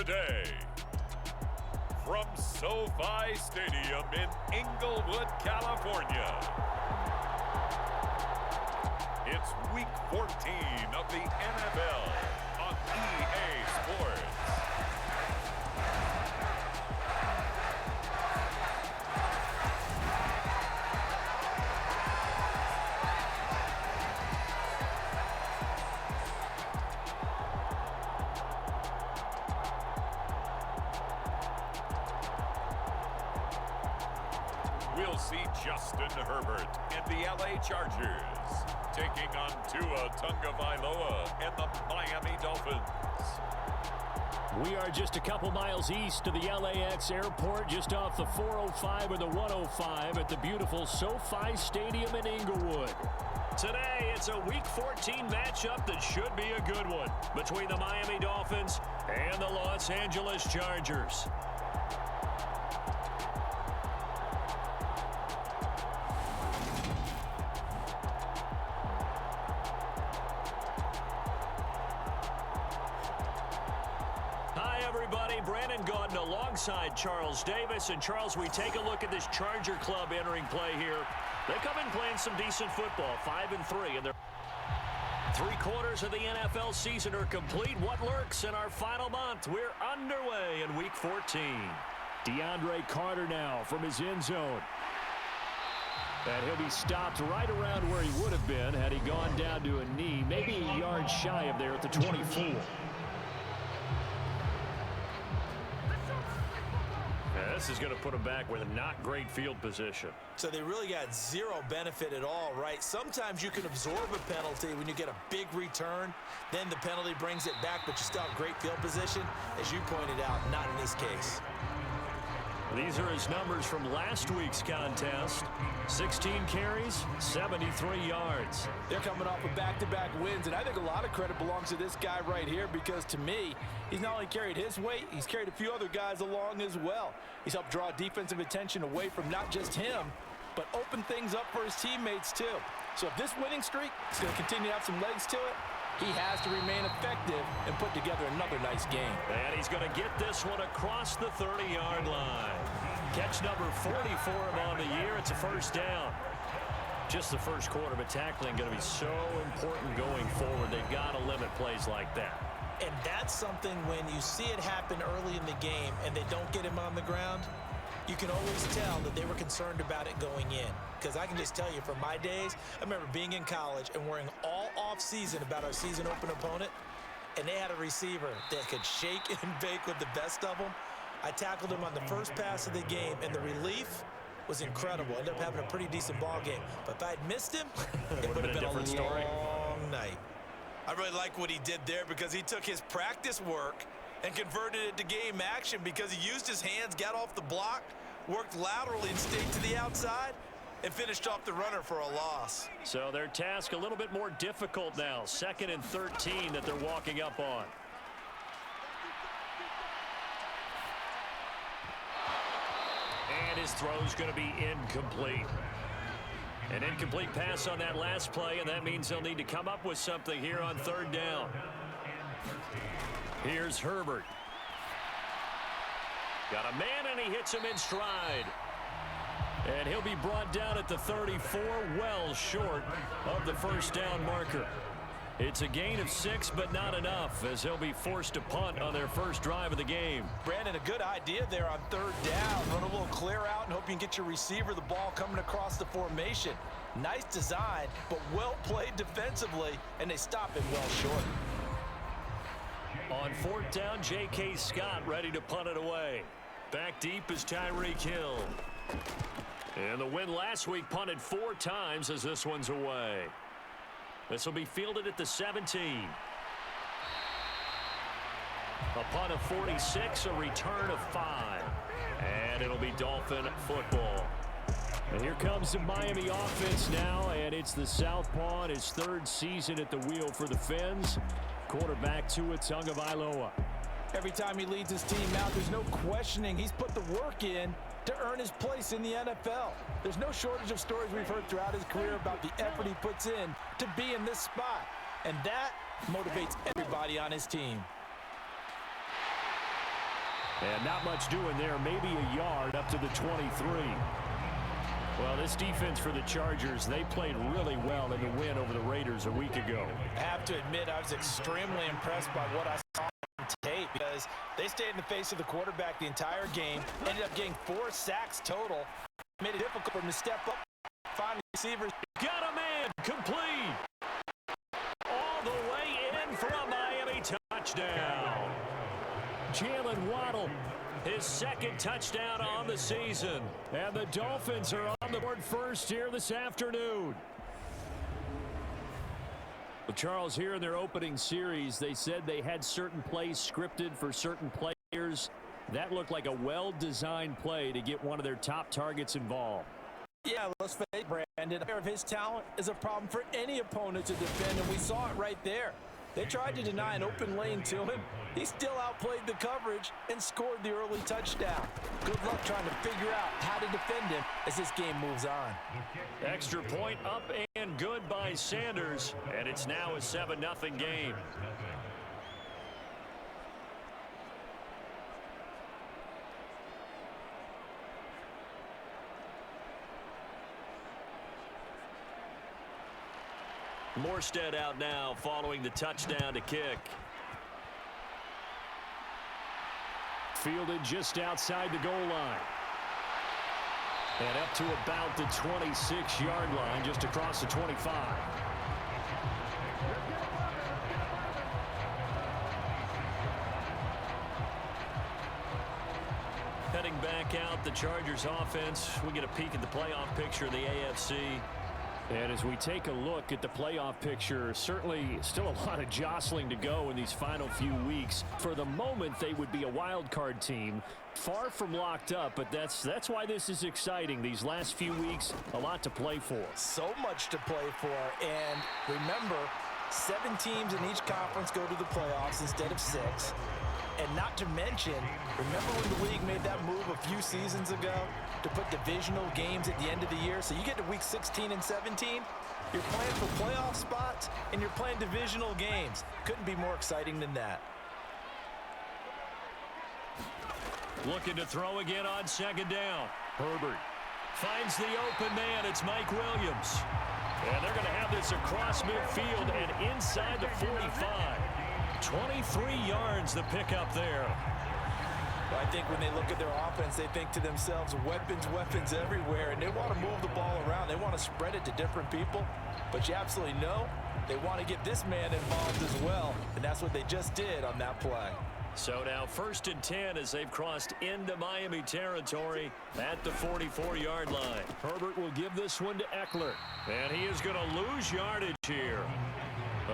today. From SoFi Stadium in Inglewood, California, it's Week 14 of the NFL on EA Sports. We'll see Justin Herbert and the LA Chargers taking on Tua Tagovailoa and the Miami Dolphins. We are just a couple miles east of the LAX airport, just off the 405 or the 105 at the beautiful SoFi Stadium in Inglewood. Today, it's a Week 14 matchup that should be a good one between the Miami Dolphins and the Los Angeles Chargers. Alongside Charles Davis. And Charles, we take a look at this Charger club entering play here. They come in playing some decent football, 5-3, and they're 3 quarters of the NFL season are complete. What lurks in our final month? We're underway in Week 14. DeAndre Carter now from his end zone. And he'll be stopped right around where he would have been had he gone down to a knee, maybe a yard shy of there at the 24. This is going to put them back with a not great field position. So they really got zero benefit at all, right? Sometimes you can absorb a penalty when you get a big return. Then the penalty brings it back, but you still have great field position. As you pointed out, not in this case. These are his numbers from last week's contest. 16 carries, 73 yards. They're coming off of back-to-back wins, and I think a lot of credit belongs to this guy right here because, to me, he's not only carried his weight, he's carried a few other guys along as well. He's helped draw defensive attention away from not just him, but open things up for his teammates, too. So if this winning streak is going to continue to have some legs to it, he has to remain effective and put together another nice game. And he's going to get this one across the 30-yard line. Catch number 44 on the year. It's a first down. Just the first quarter, but tackling going to be so important going forward. They've got to limit plays like that. And that's something when you see it happen early in the game and they don't get him on the ground, you can always tell that they were concerned about it going in. Because I can just tell you from my days, I remember being in college and worrying all off-season about our season open opponent, and they had a receiver that could shake and bake with the best of them. I tackled him on the first pass of the game, and the relief was incredible. Ended up having a pretty decent ball game. But if I had missed him, it would have been a different story. Long night. I really like what he did there because he took his practice work and converted it to game action because he used his hands, got off the block, worked laterally and stayed to the outside, and finished off the runner for a loss. So their task a little bit more difficult now. 2nd and 13 that they're walking up on. And his throw's going to be incomplete. An incomplete pass on that last play, and that means they'll need to come up with something here on 3rd down. Here's Herbert. Got a man, and he hits him in stride. And he'll be brought down at the 34, well short of the first down marker. It's a gain of 6, but not enough, as he'll be forced to punt on their first drive of the game. Brandon, a good idea there on 3rd down. Run a little clear out and hope you can get your receiver the ball coming across the formation. Nice design, but well played defensively, and they stop it well short. On 4th down, J.K. Scott ready to punt it away. Back deep is Tyreek Hill. And the win last week punted 4 times as this one's away. This will be fielded at the 17. A punt of 46, a return of 5. And it'll be Dolphin football. And here comes the Miami offense now, and it's the Southpaw in his 3rd season at the wheel for the Fins. Quarterback Tua Tagovailoa. Every time he leads his team out, there's no questioning. He's put the work in to earn his place in the NFL. There's no shortage of stories we've heard throughout his career about the effort he puts in to be in this spot. And that motivates everybody on his team. And not much doing there, maybe a yard up to the 23. Well, this defense for the Chargers, they played really well in the win over the Raiders a week ago. I have to admit, I was extremely impressed by what I saw on tape because they stayed in the face of the quarterback the entire game, ended up getting 4 sacks total, made it difficult for him to step up, find receivers. Got a man, complete. All the way in for a Miami touchdown. Jalen Waddle, his second touchdown on the season. And the Dolphins are on the board first here this afternoon. Well, Charles, here in their opening series, they said they had certain plays scripted for certain players. That looked like a well-designed play to get one of their top targets involved. Yeah, let's face it, Brandon. Of his talent is a problem for any opponent to defend, and we saw it right there. They tried to deny an open lane to him. He still outplayed the coverage and scored the early touchdown. Good luck trying to figure out how to defend him as this game moves on. Extra point up and good by Sanders, and it's now a 7-0 game. Morstead out now following the touchdown to kick. Fielded just outside the goal line. And up to about the 26-yard line, just across the 25. Heading back out, the Chargers offense. We get a peek at the playoff picture of the AFC. And as we take a look at the playoff picture, certainly still a lot of jostling to go in these final few weeks. For the moment, they would be a wild card team, far from locked up, but that's why this is exciting. These last few weeks, a lot to play for. So much to play for, and remember, 7 teams in each conference go to the playoffs instead of 6. And not to mention, remember when the league made that move a few seasons ago to put divisional games at the end of the year? So you get to week 16 and 17, you're playing for playoff spots, and you're playing divisional games. Couldn't be more exciting than that. Looking to throw again on second down. Herbert finds the open man. It's Mike Williams. And they're going to have this across midfield and inside the 45. 23 yards the pickup there. Well, I think when they look at their offense, they think to themselves, weapons everywhere, and they want to move the ball around. They want to spread it to different people, but you absolutely know they want to get this man involved as well, and that's what they just did on that play. So now 1st and 10 as they've crossed into Miami territory at the 44-yard line. Herbert will give this one to Eckler, and he is going to lose yardage here.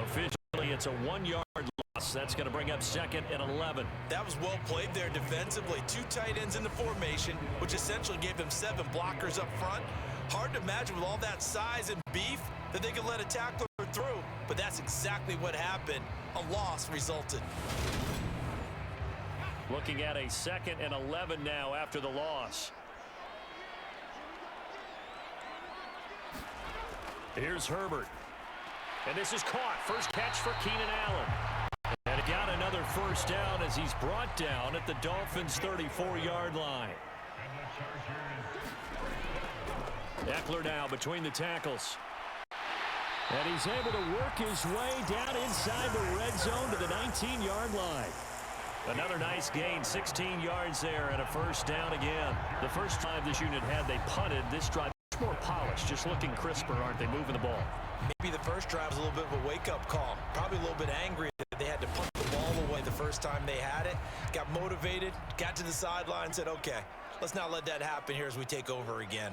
Officially, it's a 1-yard loss. That's going to bring up 2nd and 11. That was well played there defensively. 2 tight ends in the formation, which essentially gave them 7 blockers up front. Hard to imagine with all that size and beef that they could let a tackler through, but that's exactly what happened. A loss resulted. Looking at a 2nd and 11 now after the loss. Here's Herbert. And this is caught. First catch for Keenan Allen. And he got another first down as he's brought down at the Dolphins' 34-yard line. Eckler now between the tackles. And he's able to work his way down inside the red zone to the 19-yard line. Another nice gain, 16 yards there and a first down again. The first time this unit had, they punted. This drive is more polished, just looking crisper, aren't they, moving the ball? Maybe the first drive was a little bit of a wake-up call. Probably a little bit angry that they had to punt the ball away the first time they had it. Got motivated, got to the sideline, said, okay, let's not let that happen here as we take over again.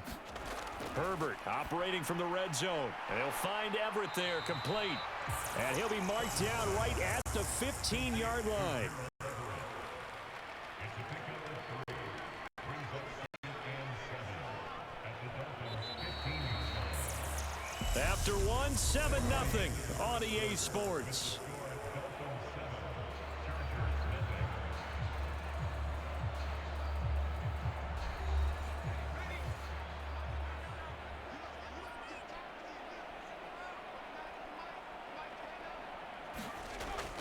Herbert operating from the red zone. And he'll find Everett there, complete. And he'll be marked down right at the 15-yard line. After one, 7-0 on EA Sports.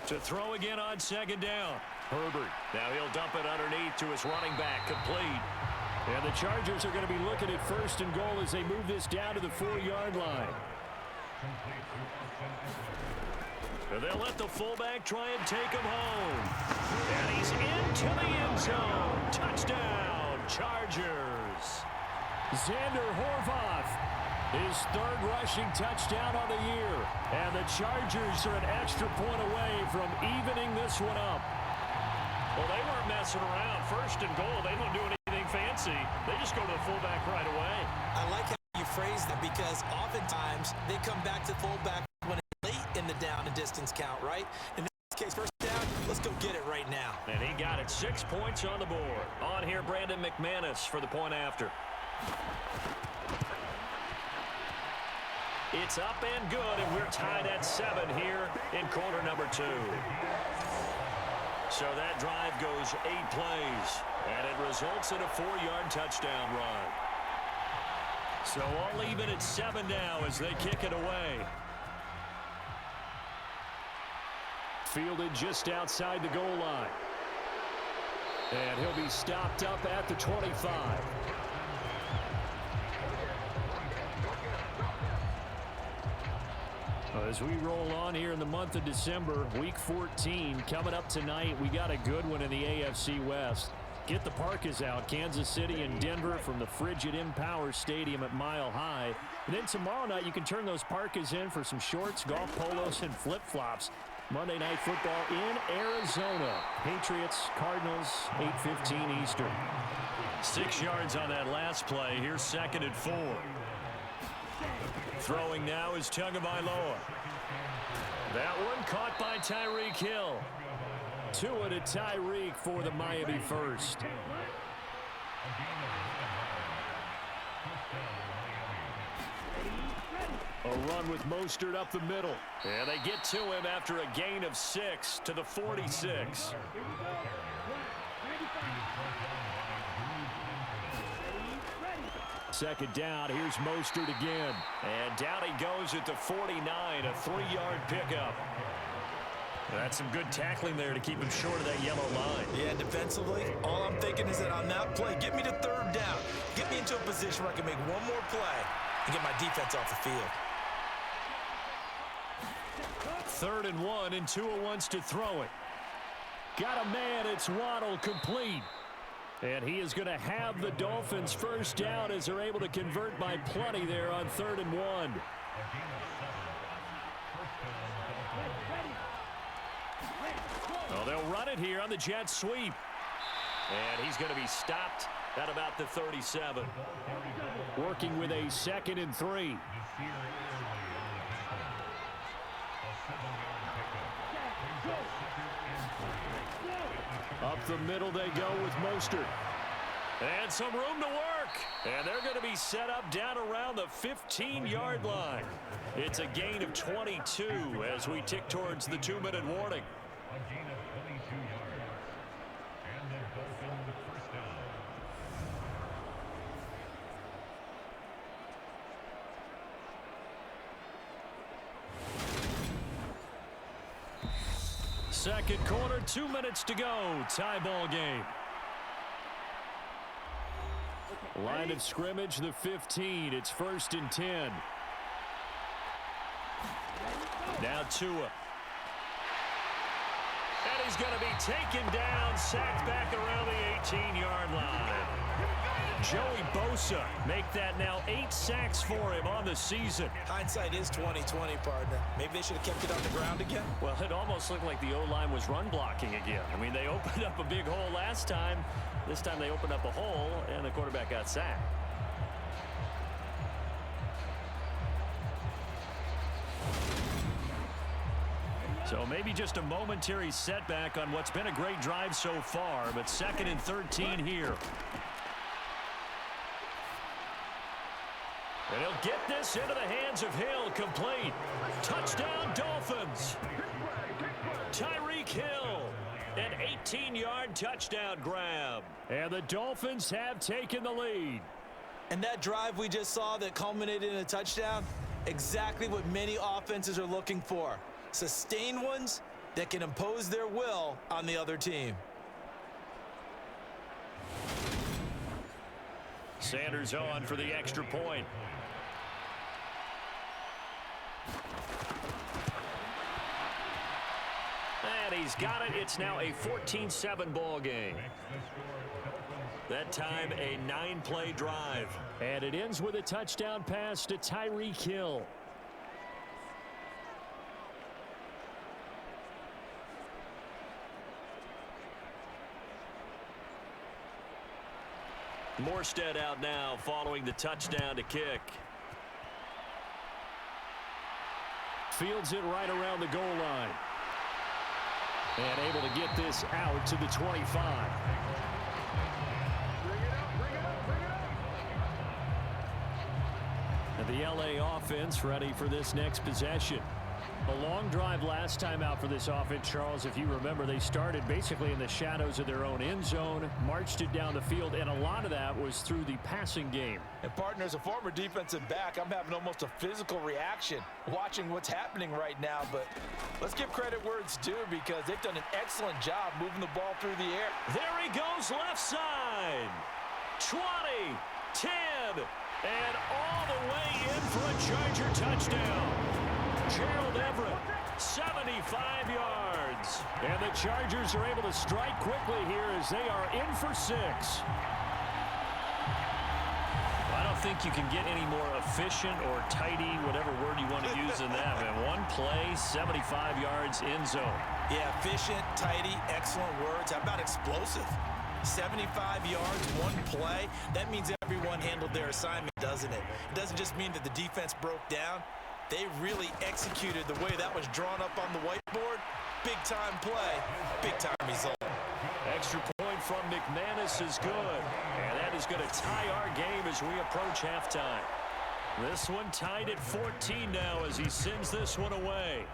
To throw again on second down. Herbert. Now he'll dump it underneath to his running back. Complete. And the Chargers are going to be looking at 1st and goal as they move this down to the 4-yard line. And they'll let the fullback try and take him home. And he's into the end zone. Touchdown, Chargers. Xander Horvath, his 3rd rushing touchdown on the year. And the Chargers are an extra point away from evening this one up. Well, they weren't messing around. 1st and goal, they don't do anything fancy. They just go to the fullback right away. I like how you phrase that because oftentimes they come back to fullback when it's late in the down and distance count, right? In this case, 1st down, let's go get it right now. And he got it. 6 points on the board. On here, Brandon McManus for the point after. It's up and good, and we're tied at 7 here in quarter number 2. So that drive goes 8 plays, and it results in a 4-yard touchdown run. So all even at 7 now as they kick it away. Fielded just outside the goal line. And he'll be stopped up at the 25. As we roll on here in the month of December, week 14 coming up tonight, we got a good one in the AFC West. Get the parkas out, Kansas City and Denver from the frigid Empower Stadium at Mile High. And then tomorrow night you can turn those parkas in for some shorts, golf polos, and flip-flops. Monday Night Football in Arizona. Patriots, Cardinals, 8:15 Eastern. 6 yards on that last play. Here's 2nd and 4. Throwing now is Tagovailoa. That one caught by Tyreek Hill. Tua to Tyreek for the Miami first. A run with Mostert up the middle. And they get to him after a gain of 6 to the 46. Second down, here's Mostert again. And down he goes at the 49, a 3-yard pickup. That's some good tackling there to keep him short of that yellow line. Yeah, defensively, all I'm thinking is that on that play, get me to 3rd down. Get me into a position where I can make one more play and get my defense off the field. 3rd and 1, and Tua wants to throw it. Got a man, it's Waddle, complete. And he is going to have the Dolphins first down as they're able to convert by plenty there on 3rd and 1. Well, they'll run it here on the jet sweep. And he's going to be stopped at about the 37. Working with a 2nd and 3. Up the middle they go with Mostert. And some room to work. And they're going to be set up down around the 15-yard line. It's a gain of 22 as we tick towards the 2-minute warning. A gain of 22 yards. And the Dolphins first down. Second quarter, 2 minutes to go. Tie ball game. Line of scrimmage, the 15. It's 1st and 10. Now Tua. And he's going to be taken down, sacked back around the 18-yard line. Joey Bosa make that now 8 sacks for him on the season. Hindsight is 20/20, partner. Maybe they should have kept it on the ground again. Well, it almost looked like the O-line was run blocking again. I mean, they opened up a big hole last time. This time they opened up a hole, and the quarterback got sacked. So maybe just a momentary setback on what's been a great drive so far, but 2nd and 13 here. And he'll get this into the hands of Hill, complete. Touchdown, Dolphins. Tyreek Hill, an 18-yard touchdown grab. And the Dolphins have taken the lead. And that drive we just saw that culminated in a touchdown, exactly what many offenses are looking for. Sustained ones that can impose their will on the other team. Sanders on for the extra point. And he's got it. It's now a 14-7 ball game. That time a 9-play drive. And it ends with a touchdown pass to Tyreek Hill. Morstead out now following the touchdown to kick. Fields it right around the goal line. And able to get this out to the 25. And the LA offense ready for this next possession. A long drive last time out for this offense, Charles. If you remember, they started basically in the shadows of their own end zone, marched it down the field, and a lot of that was through the passing game. And partner, as a former defensive back, I'm having almost a physical reaction watching what's happening right now. But let's give credit where it's due, because they've done an excellent job moving the ball through the air. There he goes left side. 20, 10, and all the way in for a Charger touchdown. Gerald Everett, 75 yards. And the Chargers are able to strike quickly here as they are in for 6. I don't think you can get any more efficient or tidy, whatever word you want to use in that. And one play, 75 yards in zone. Yeah, efficient, tidy, excellent words. How about explosive? 75 yards, one play. That means everyone handled their assignment, doesn't it? It doesn't just mean that the defense broke down. They really executed the way that was drawn up on the whiteboard. Big-time play, big-time result. Extra point from McManus is good. And that is going to tie our game as we approach halftime. This one tied at 14 now as he sends this one away.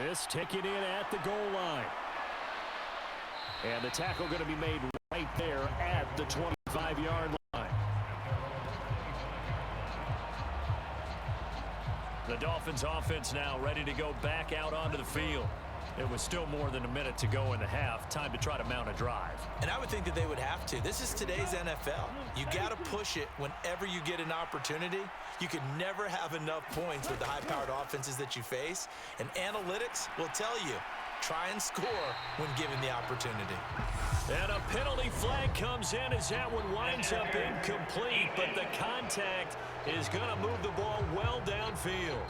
This taken in at the goal line. And the tackle going to be made right there at the 25-yard line. The Dolphins offense now ready to go back out onto the field. It was still more than a minute to go in the half. Time to try to mount a drive. And I would think that they would have to. This is today's NFL. You got to push it whenever you get an opportunity. You can never have enough points with the high-powered offenses that you face. And analytics will tell you, try and score when given the opportunity. And a penalty flag comes in as that one winds up incomplete, but the contact is going to move the ball well downfield.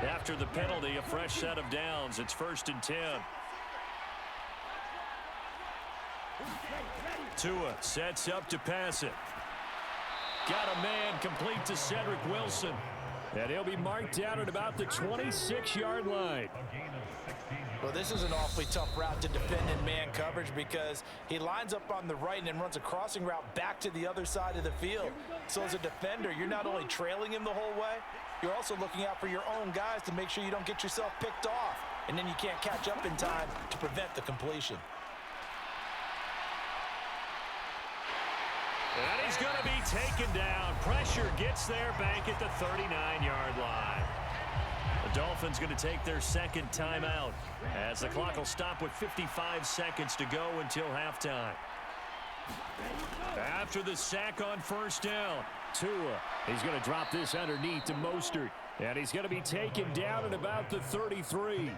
After the penalty, a fresh set of downs. It's 1st and 10. Tua sets up to pass it. Got a man complete to Cedric Wilson. And he'll be marked down at about the 26-yard line. Well, this is an awfully tough route to defend in man coverage, because he lines up on the right and then runs a crossing route back to the other side of the field. So as a defender, you're not only trailing him the whole way, you're also looking out for your own guys to make sure you don't get yourself picked off. And then you can't catch up in time to prevent the completion. And he's going to be taken down. Pressure gets there back at the 39-yard line. The Dolphins going to take their second timeout as the clock will stop with 55 seconds to go until halftime. After the sack on 1st down, Tua, he's going to drop this underneath to Mostert. And he's going to be taken down at about the 33.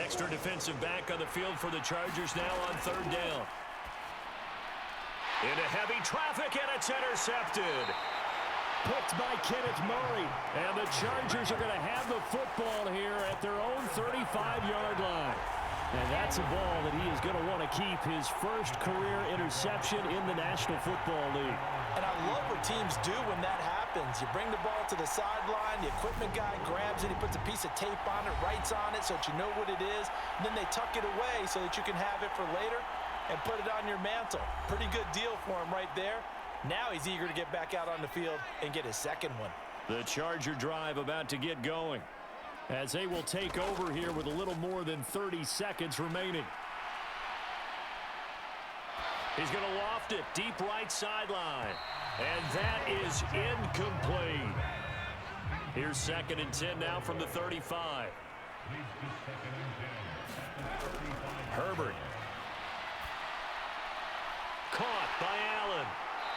Extra defensive back on the field for the Chargers now on 3rd down. Into heavy traffic, and it's intercepted. Picked by Kenneth Murray. And the Chargers are going to have the football here at their own 35-yard line. And that's a ball that he is going to want to keep, his first career interception in the National Football League. And I love what teams do when that happens. You bring the ball to the sideline, the equipment guy grabs it, he puts a piece of tape on it, writes on it so that you know what it is, and then they tuck it away so that you can have it for later and put it on your mantle. Pretty good deal for him right there. Now he's eager to get back out on the field and get his second one. The Charger drive about to get going. as they will take over here with a little more than 30 seconds remaining. He's going to loft it deep right sideline. And that is incomplete. Here's 2nd and 10 now from the 35. Herbert. Caught by Allen.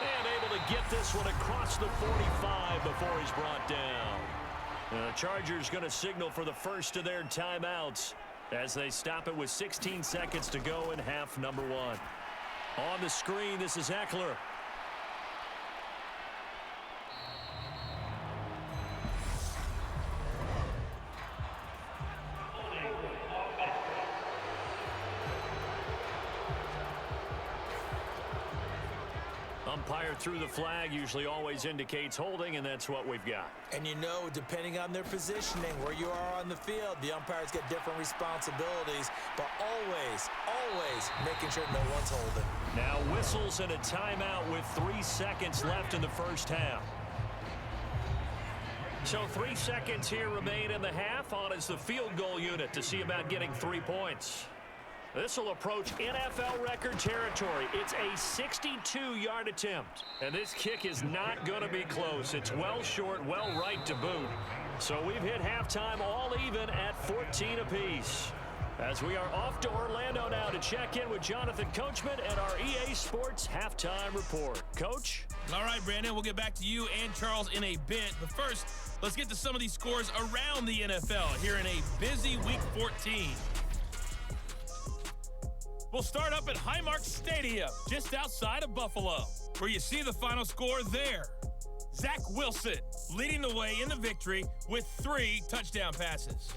And able to get this one across the 45 before he's brought down. The Chargers going to signal for the first of their timeouts as they stop it with 16 seconds to go in half number 1. On the screen, this is Eckler. Umpire through the flag usually always indicates holding, and that's what we've got. And you know, depending on their positioning, where you are on the field, the umpires get different responsibilities, but always making sure no one's holding. Now whistles and a timeout with 3 seconds left in the first half. So 3 seconds here remain in the half. On is the field goal unit to see about getting 3 points. This will approach NFL record territory. It's a 62-yard attempt. And this kick is not going to be close. It's well short, well right to boot. So we've hit halftime all even at 14 apiece. As we are off to Orlando now to check in with Jonathan Coachman and our EA Sports Halftime Report. Coach? All right, Brandon, we'll get back to you and Charles in a bit. But first, let's get to some of these scores around the NFL here in a busy Week 14. We'll start up at Highmark Stadium, just outside of Buffalo, where you see the final score there. Zach Wilson leading the way in the victory with 3 touchdown passes.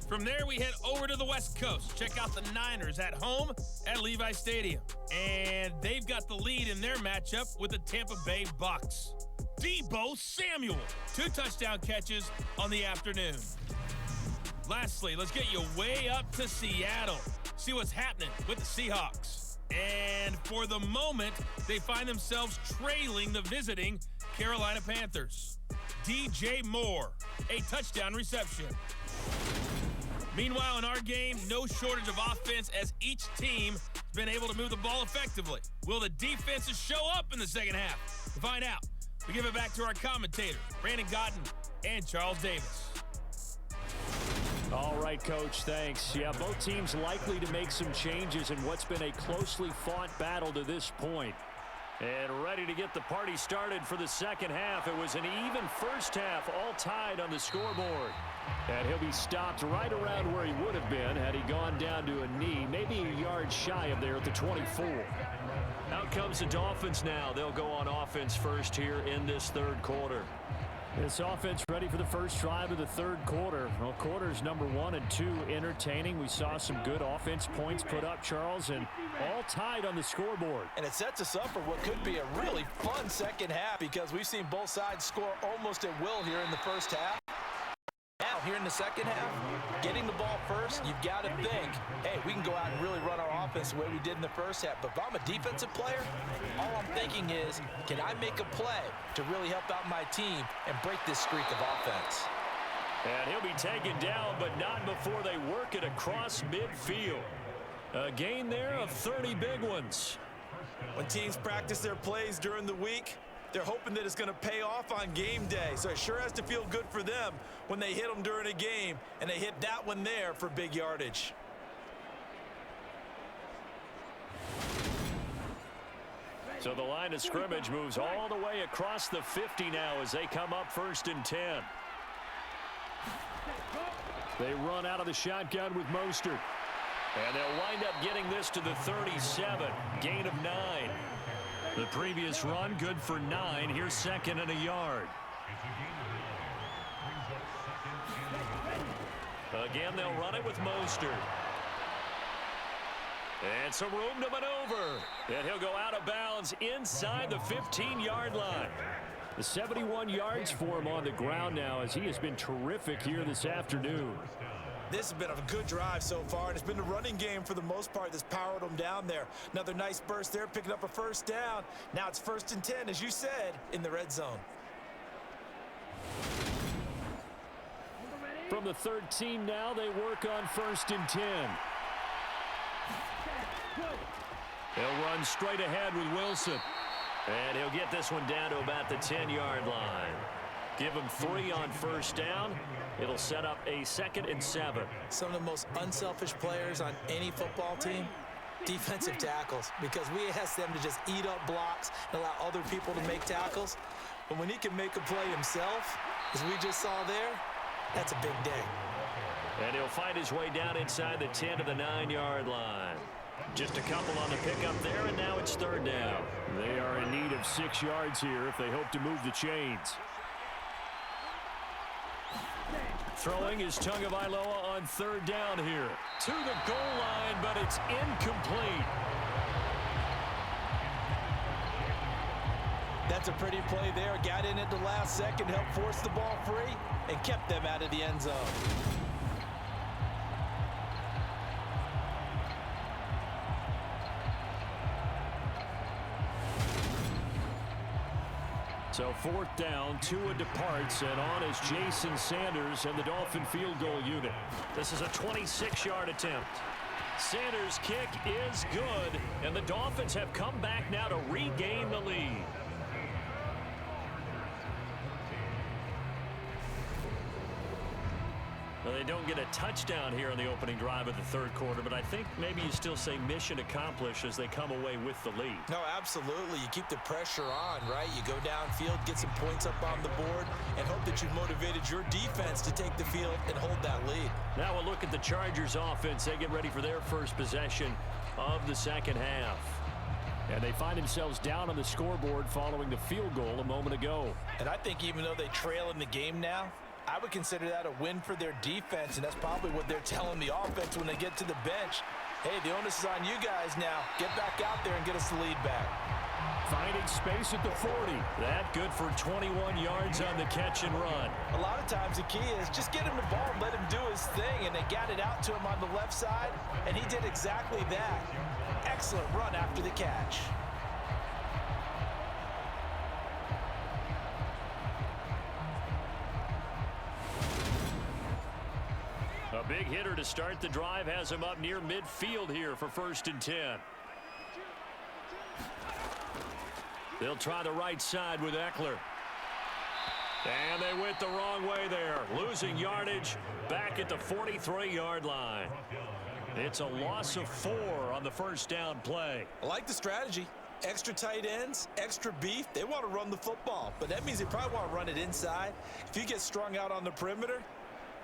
From there, we head over to the West Coast. Check out the Niners at home at Levi Stadium. And they've got the lead in their matchup with the Tampa Bay Bucks. Deebo Samuel, 2 touchdown catches on the afternoon. Lastly, let's get you way up to Seattle. See what's happening with the Seahawks. And for the moment, they find themselves trailing the visiting Carolina Panthers. DJ Moore, a touchdown reception. Meanwhile, in our game, no shortage of offense as each team has been able to move the ball effectively. Will the defenses show up in the second half? To find out, we give it back to our commentators, Brandon Godden and Charles Davis. All right, Coach, thanks. Yeah, both teams likely to make some changes in what's been a closely fought battle to this point. And ready to get the party started for the second half. It was an even first half, all tied on the scoreboard. And he'll be stopped right around where he would have been had he gone down to a knee, maybe a yard shy of there at the 24. Out comes the Dolphins now. They'll go on offense first here in this third quarter. This offense ready for the first drive of the third quarter. Well, quarters number 1 and 2 entertaining. We saw some good offense points put up, Charles, and all tied on the scoreboard. And it sets us up for what could be a really fun second half because we've seen both sides score almost at will here in the first half. Now, here in the second half, getting the ball first, you've got to think, hey, we can go out and really run our offense the way we did in the first half. But if I'm a defensive player, all I'm thinking is, can I make a play to really help out my team and break this streak of offense? And he'll be taken down, but not before they work it across midfield. A gain there of 30 big ones. When teams practice their plays during the week, they're hoping that it's going to pay off on game day. So it sure has to feel good for them when they hit them during a game, and they hit that one there for big yardage. So the line of scrimmage moves all the way across the 50 now as they come up 1st and 10. They run out of the shotgun with Mostert. And they'll wind up getting this to the 37. Gain of 9. The previous run good for 9. Here's 2nd and a yard. Again, they'll run it with Mostert. And some room to maneuver. And he'll go out of bounds inside the 15-yard line. The 71 yards for him on the ground now as he has been terrific here this afternoon. This has been a good drive so far, and it's been the running game for the most part that's powered them down there. Another nice burst there, picking up a first down. Now it's 1st and 10, as you said, in the red zone. From from the 13 now. They work on 1st and 10. He'll run straight ahead with Wilson. And he'll get this one down to about the 10-yard line. Give him 3 on 1st down. It'll set up a 2nd and 7. Some of the most unselfish players on any football team, defensive tackles, because we ask them to just eat up blocks and allow other people to make tackles. But when he can make a play himself, as we just saw there, that's a big day. And he'll find his way down inside the 10 to the 9-yard line. Just a couple on the pickup there, and now it's 3rd down. They are in need of 6 yards here if they hope to move the chains. Throwing is Tagovailoa on 3rd down here. To the goal line, but it's incomplete. That's a pretty play there. Got in at the last second, helped force the ball free, and kept them out of the end zone. So 4th down, Tua departs, and on is Jason Sanders and the Dolphin field goal unit. This is a 26-yard attempt. Sanders' kick is good, and the Dolphins have come back now to regain the lead. Well, they don't get a touchdown here in the opening drive of the 3rd quarter, but I think maybe you still say mission accomplished as they come away with the lead. No, absolutely. You keep the pressure on, right? You go downfield, get some points up on the board, and hope that you've motivated your defense to take the field and hold that lead. Now we'll look at the Chargers offense. They get ready for their first possession of the 2nd half. And they find themselves down on the scoreboard following the field goal a moment ago. And I think even though they trail in the game now, I would consider that a win for their defense, and that's probably what they're telling the offense when they get to the bench. Hey, the onus is on you guys now. Get back out there and get us the lead back. Finding space at the 40. That good for 21 yards on the catch and run. A lot of times the key is just get him the ball and let him do his thing, and they got it out to him on the left side, and he did exactly that. Excellent run after the catch. A big hitter to start the drive has him up near midfield here for 1st and 10. They'll try the right side with Eckler. And they went the wrong way there. Losing yardage back at the 43-yard line. It's a loss of 4 on the 1st down play. I like the strategy. Extra tight ends, extra beef. They want to run the football, but that means they probably want to run it inside. If you get strung out on the perimeter,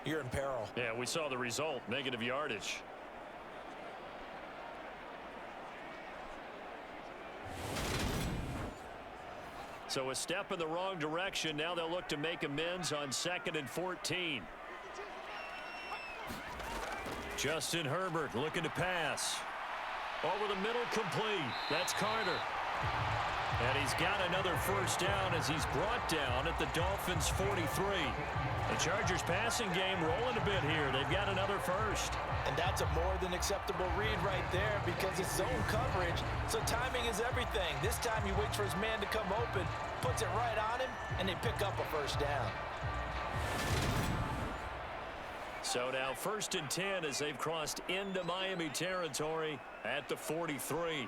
you're in peril. Yeah, we saw the result, negative yardage. So a step in the wrong direction. Now they'll look to make amends on 2nd and 14. Justin Herbert looking to pass. Over the middle, complete. That's Carter. And he's got another 1st down as he's brought down at the Dolphins' 43. The Chargers passing game rolling a bit here. They've got another 1st. And that's a more than acceptable read right there because it's zone coverage, so timing is everything. This time he waits for his man to come open, puts it right on him, and they pick up a 1st down. So now 1st and 10 as they've crossed into Miami territory at the 43.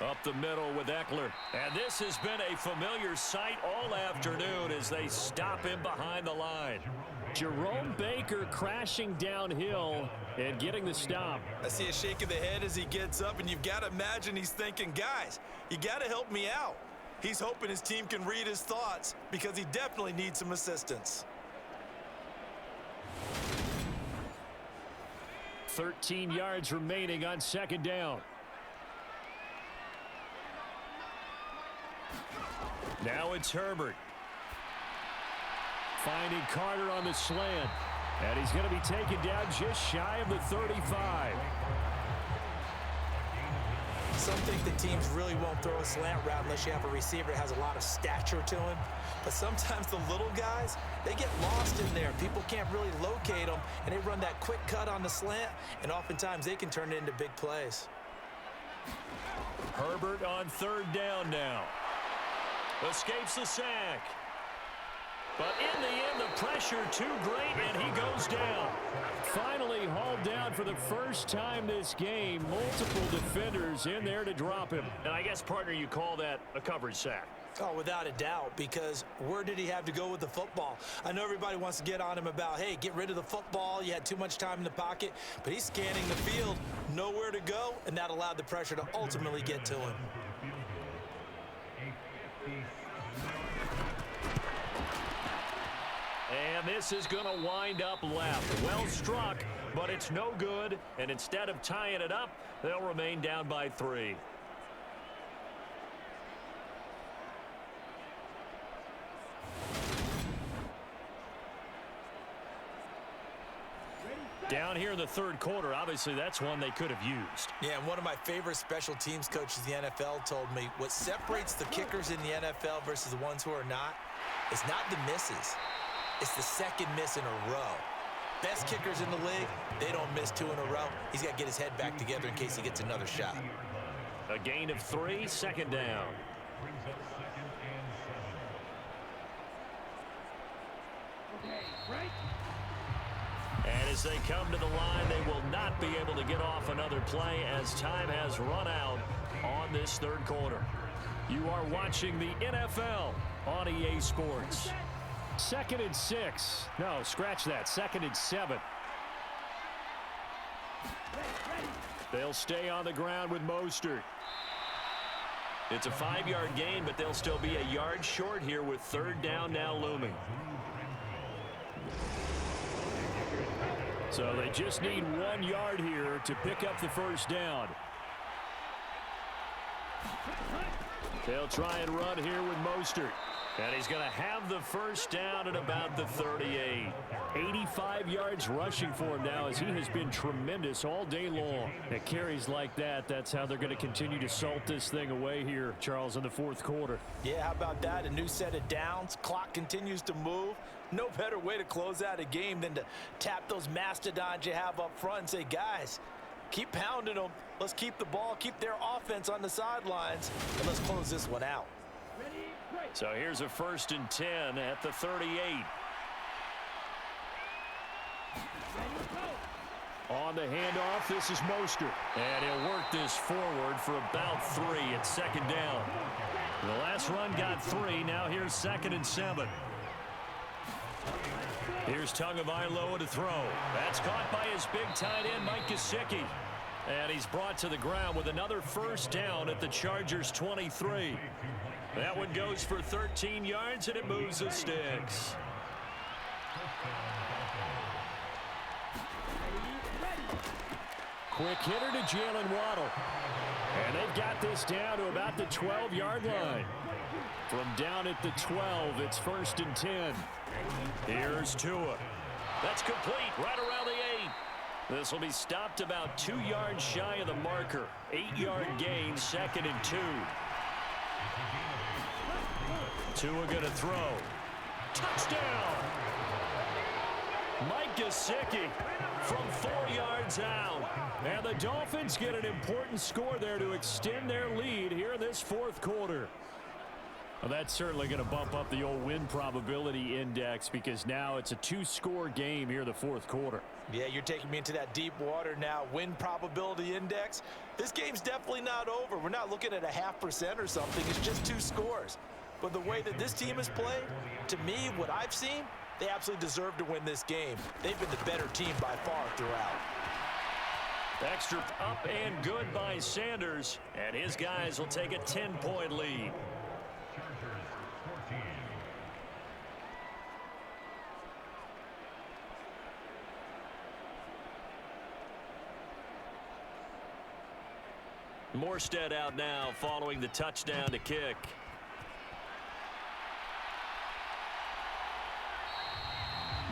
Up the middle with Eckler. And this has been a familiar sight all afternoon as they stop him behind the line. Jerome Baker crashing downhill and getting the stop. I see a shake of the head as he gets up, and you've got to imagine he's thinking, guys, you got to help me out. He's hoping his team can read his thoughts because he definitely needs some assistance. 13 yards remaining on 2nd down. Now it's Herbert. Finding Carter on the slant. And he's going to be taken down just shy of the 35. Some think the teams really won't throw a slant route unless you have a receiver that has a lot of stature to him. But sometimes the little guys, they get lost in there. People can't really locate them, and they run that quick cut on the slant, and oftentimes they can turn it into big plays. Herbert on 3rd down now. Escapes the sack. But in the end, the pressure too great, and he goes down. Finally hauled down for the first time this game. Multiple defenders in there to drop him. And I guess, partner, you call that a coverage sack. Oh, without a doubt, because where did he have to go with the football? I know everybody wants to get on him about, hey, get rid of the football. You had too much time in the pocket. But he's scanning the field, nowhere to go, and that allowed the pressure to ultimately get to him. And this is going to wind up left. Well struck, but it's no good. And instead of tying it up, they'll remain down by 3. Down here in the third quarter, obviously that's one they could have used. Yeah, and one of my favorite special teams coaches in the NFL told me what separates the kickers in the NFL versus the ones who are not is not the misses. It's the second miss in a row. Best kickers in the league, they don't miss 2 in a row. He's got to get his head back together in case he gets another shot. A gain of 3, second down. And as they come to the line, they will not be able to get off another play as time has run out on this third quarter. You are watching the NFL on EA Sports. 2nd and 6. No, scratch that. 2nd and 7. They'll stay on the ground with Mostert. It's a 5-yard gain, but they'll still be a yard short here with third down now looming. So they just need 1 yard here to pick up the first down. They'll try and run here with Mostert. And he's going to have the first down at about the 38. 85 yards rushing for him now as he has been tremendous all day long. At carries like that, that's how they're going to continue to salt this thing away here, Charles, in the fourth quarter. Yeah, how about that? A new set of downs. Clock continues to move. No better way to close out a game than to tap those mastodons you have up front and say, guys, keep pounding them. Let's keep the ball, keep their offense on the sidelines, and let's close this one out. So here's a 1st and 10 at the 38. On the handoff, this is Mostert. And he'll work this forward for about 3 at second down. The last run got 3. Now here's 2nd and 7. Here's Tagovailoa to throw. That's caught by his big tight end, Mike Gesicki. And he's brought to the ground with another first down at the Chargers' 23. That one goes for 13 yards, and it moves the sticks. Quick hitter to Jalen Waddle. And they've got this down to about the 12-yard line. From down at the 12, it's 1st and 10. Here's Tua. That's complete right around the 8. This will be stopped about 2 yards shy of the marker. 8-yard gain, 2nd and 2. Tua going to throw. Touchdown! Mike Gesicki from 4 yards out. And the Dolphins get an important score there to extend their lead here in this fourth quarter. Well, that's certainly going to bump up the old win probability index because now it's a 2-score game here in the fourth quarter. Yeah, you're taking me into that deep water now. Win probability index. This game's definitely not over. We're not looking at a 0.5% or something. It's just 2 scores. But the way that this team has played, to me, what I've seen, they absolutely deserve to win this game. They've been the better team by far throughout. Extra up and good by Sanders, and his guys will take a 10-point lead. Morstead out now following the touchdown to kick.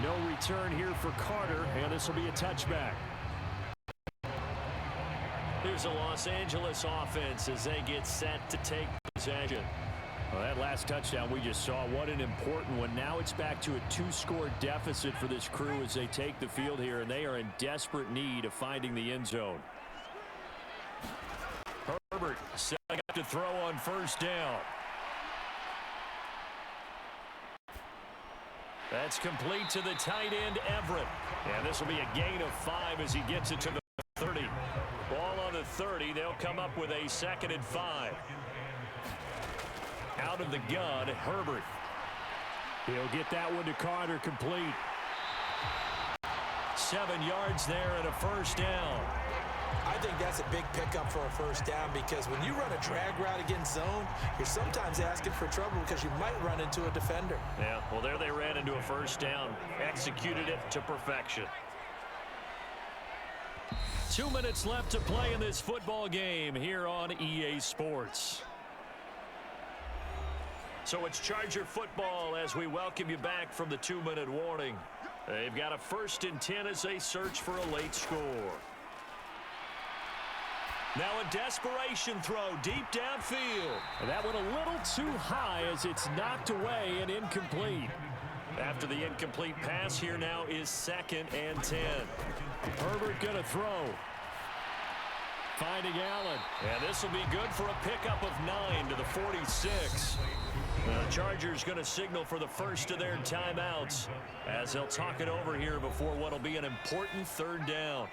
No return here for Carter, and this will be a touchback. Here's the Los Angeles offense as they get set to take possession. Well, that last touchdown we just saw, what an important one. Now it's back to a 2-score deficit for this crew as they take the field here, and they are in desperate need of finding the end zone. Herbert setting up to throw on first down. That's complete to the tight end, Everett. And this will be a gain of 5 as he gets it to the 30. Ball on the 30. They'll come up with a 2nd and 5. Out of the gun, Herbert. He'll get that one to Carter, complete. 7 yards there and a first down. I think that's a big pickup for a first down because when you run a drag route against zone, you're sometimes asking for trouble because you might run into a defender. Yeah, well, there they ran into a first down. Executed it to perfection. 2 minutes left to play in this football game here on EA Sports. So it's Charger football as we welcome you back from the 2-minute warning. They've got a 1st and 10 as they search for a late score. Now a desperation throw deep downfield. And that one a little too high as it's knocked away and incomplete. After the incomplete pass, here now is 2nd and 10. Herbert going to throw. Finding Allen. And this will be good for a pickup of 9 to the 46. The Chargers going to signal for the first of their timeouts as they'll talk it over here before what will be an important 3rd down.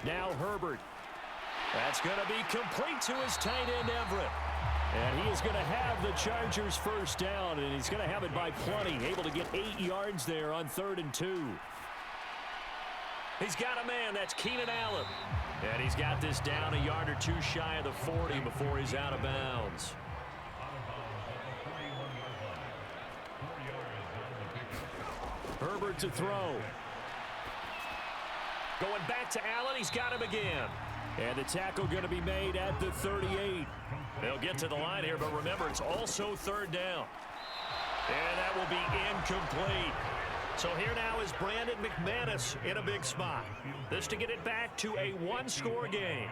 Now Herbert. That's going to be complete to his tight end, Everett. And he is going to have the Chargers first down, and he's going to have it by plenty. Able to get 8 yards there on 3rd and 2. He's got a man. That's Keenan Allen. And he's got this down a yard or 2 shy of the 40 before he's out of bounds. Herbert to throw. Going back to Allen. He's got him again. And the tackle going to be made at the 38. They'll get to the line here, but remember, it's also 3rd down. And that will be incomplete. So here now is Brandon McManus in a big spot. This to get it back to a 1-score game.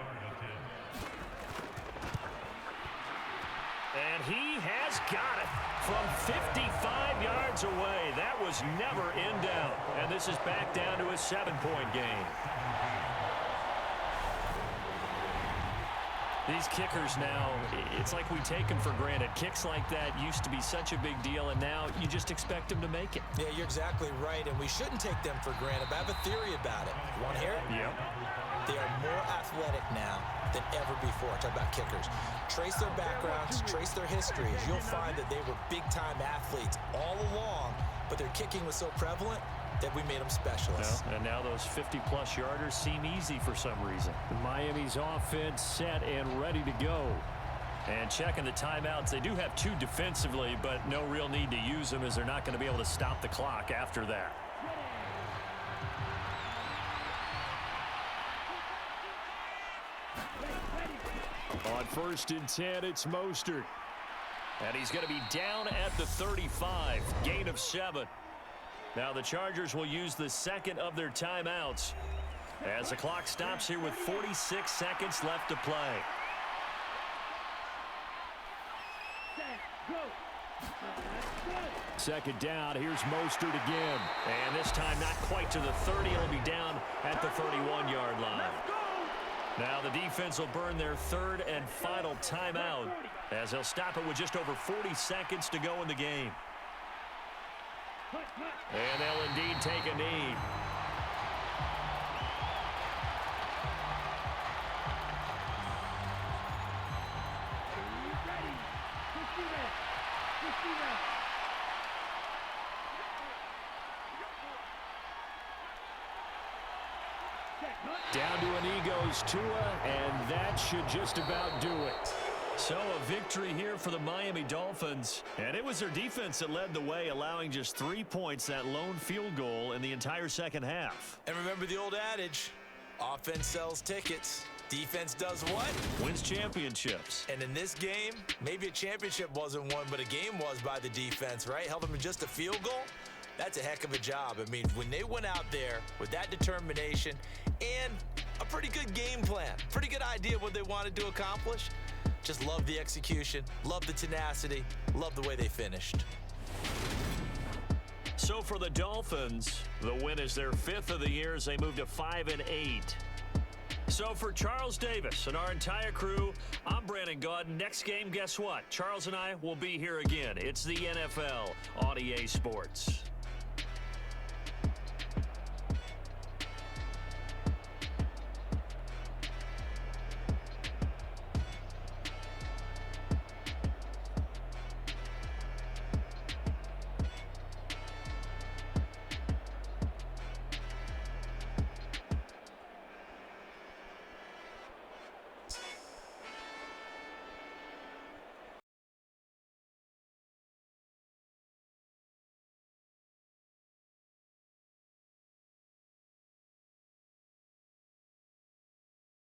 And he has got it from 55 yards away. That was never in doubt. And this is back down to a 7-point game. These kickers now, it's like we take them for granted. Kicks like that used to be such a big deal, and now you just expect them to make it. Yeah, you're exactly right, and we shouldn't take them for granted. But I have a theory about it. You want to hear it? Yep. They are more athletic now than ever before. Talk about kickers. Trace their backgrounds, trace their histories. You'll find that they were big-time athletes all along, but their kicking was so prevalent that we made them specialists. Yeah, and now those 50-plus yarders seem easy for some reason. Miami's offense set and ready to go. And checking the timeouts, they do have 2 defensively, but no real need to use them as they're not going to be able to stop the clock after that. On 1st and 10, it's Mostert. And he's going to be down at the 35, gain of 7. Now the Chargers will use the 2nd of their timeouts as the clock stops here with 46 seconds left to play. Second down, here's Mostert again. And this time not quite to the 30. It'll be down at the 31-yard line. Now the defense will burn their 3rd and final timeout as they'll stop it with just over 40 seconds to go in the game. And they'll indeed take a knee. Down to a knee goes Tua, and that should just about do it. So a victory here for the Miami Dolphins. And it was their defense that led the way, allowing just 3 points, that lone field goal in the entire second half. And remember the old adage, offense sells tickets. Defense does what? Wins championships. And in this game, maybe a championship wasn't won, but a game was by the defense, right? Held them in just a field goal. That's a heck of a job. I mean, when they went out there with that determination and a pretty good game plan, pretty good idea of what they wanted to accomplish, just love the execution, love the tenacity, love the way they finished. So for the Dolphins, the win is their 5th of the year as they move to 5-8. So for Charles Davis and our entire crew, I'm Brandon Gaudin. Next game, guess what? Charles and I will be here again. It's the NFL on EA Sports.